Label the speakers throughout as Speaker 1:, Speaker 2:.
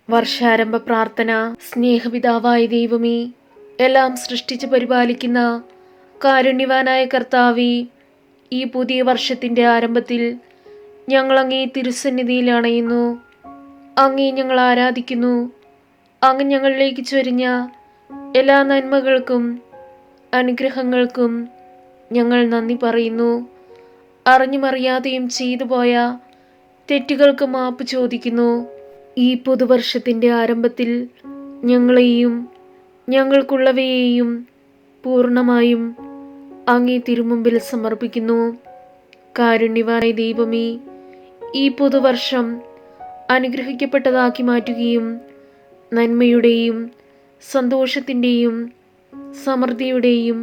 Speaker 1: വർഷാരംഭ പ്രാർത്ഥന. സ്നേഹപിതാവായ ദൈവമേ, എല്ലാം സൃഷ്ടിച്ച് പരിപാലിക്കുന്ന കാരുണ്യവാനായ കർത്താവേ, ഈ പുതിയ വർഷത്തിൻ്റെ ആരംഭത്തിൽ ഞങ്ങൾ അങ്ങേ തിരുസന്നിധിയിൽ അണയുന്നു. അങ്ങേ ഞങ്ങൾ ആരാധിക്കുന്നു. അങ്ങ് ഞങ്ങളിലേക്ക് ചൊരിഞ്ഞ എല്ലാ നന്മകൾക്കും അനുഗ്രഹങ്ങൾക്കും ഞങ്ങൾ നന്ദി പറയുന്നു. അറിഞ്ഞുമറിയാതെയും ചെയ്തു പോയ തെറ്റുകൾക്ക് മാപ്പ് ചോദിക്കുന്നു. ഈ പുതുവർഷത്തിൻ്റെ ആരംഭത്തിൽ ഞങ്ങളെയും ഞങ്ങൾക്കുള്ളവയെയും പൂർണ്ണമായും അങ്ങേ തിരുമുമ്പിൽ സമർപ്പിക്കുന്നു. കാരുണ്യവാനായ ദൈവമേ, ഈ പുതുവർഷം അനുഗ്രഹിക്കപ്പെട്ടതാക്കി മാറ്റുകയും നന്മയുടെയും സന്തോഷത്തിൻ്റെയും സമൃദ്ധിയുടെയും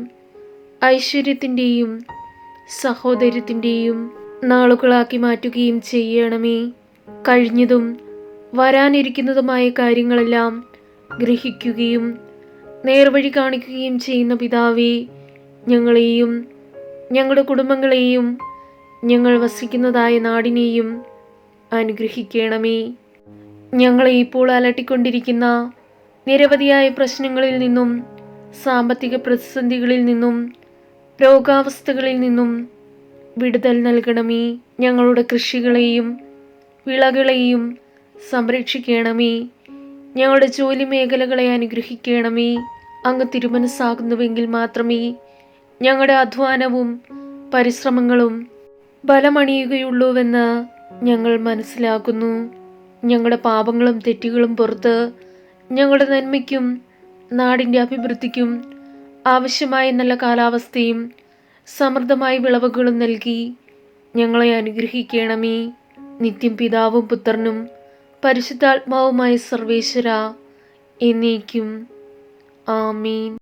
Speaker 1: ഐശ്വര്യത്തിൻ്റെയും സഹോദര്യത്തിൻ്റെയും നാളുകളാക്കി മാറ്റുകയും ചെയ്യണമേ. കഴിഞ്ഞതും വരാനിരിക്കുന്നതുമായ കാര്യങ്ങളെല്ലാം ഗ്രഹിക്കുകയും നേർവഴി കാണിക്കുകയും ചെയ്യുന്ന പിതാവേ, ഞങ്ങളെയും ഞങ്ങളുടെ കുടുംബങ്ങളെയും ഞങ്ങൾ വസിക്കുന്നതായ നാടിനെയും അനുഗ്രഹിക്കണമേ. ഞങ്ങളെ ഇപ്പോൾ അലട്ടിക്കൊണ്ടിരിക്കുന്ന നിരവധിയായ പ്രശ്നങ്ങളിൽ നിന്നും, സാമ്പത്തിക പ്രതിസന്ധികളിൽ നിന്നും, രോഗാവസ്ഥകളിൽ നിന്നും വിടുതൽ നൽകണമേ. ഞങ്ങളുടെ കൃഷികളെയും വിളകളെയും സംരക്ഷിക്കണമേ. ഞങ്ങളുടെ ജോലി മേഖലകളെ അനുഗ്രഹിക്കണമേ. അങ്ങ് തിരുമനസ്സാകുന്നുവെങ്കിൽ മാത്രമേ ഞങ്ങളുടെ അധ്വാനവും പരിശ്രമങ്ങളും ബലമണിയുകയുള്ളൂവെന്ന് ഞങ്ങൾ മനസ്സിലാക്കുന്നു. ഞങ്ങളുടെ പാപങ്ങളും തെറ്റുകളും പുറത്ത് ഞങ്ങളുടെ നന്മയ്ക്കും നാടിൻ്റെ അഭിവൃദ്ധിക്കും ആവശ്യമായ നല്ല കാലാവസ്ഥയും സമൃദ്ധമായ വിളവുകളും നൽകി ഞങ്ങളെ അനുഗ്രഹിക്കണമേ. നിത്യം പിതാവും പുത്രനും പരിശുദ്ധാത്മാവുമായ സർവേശ്വര എന്നേക്കും. ആമീൻ.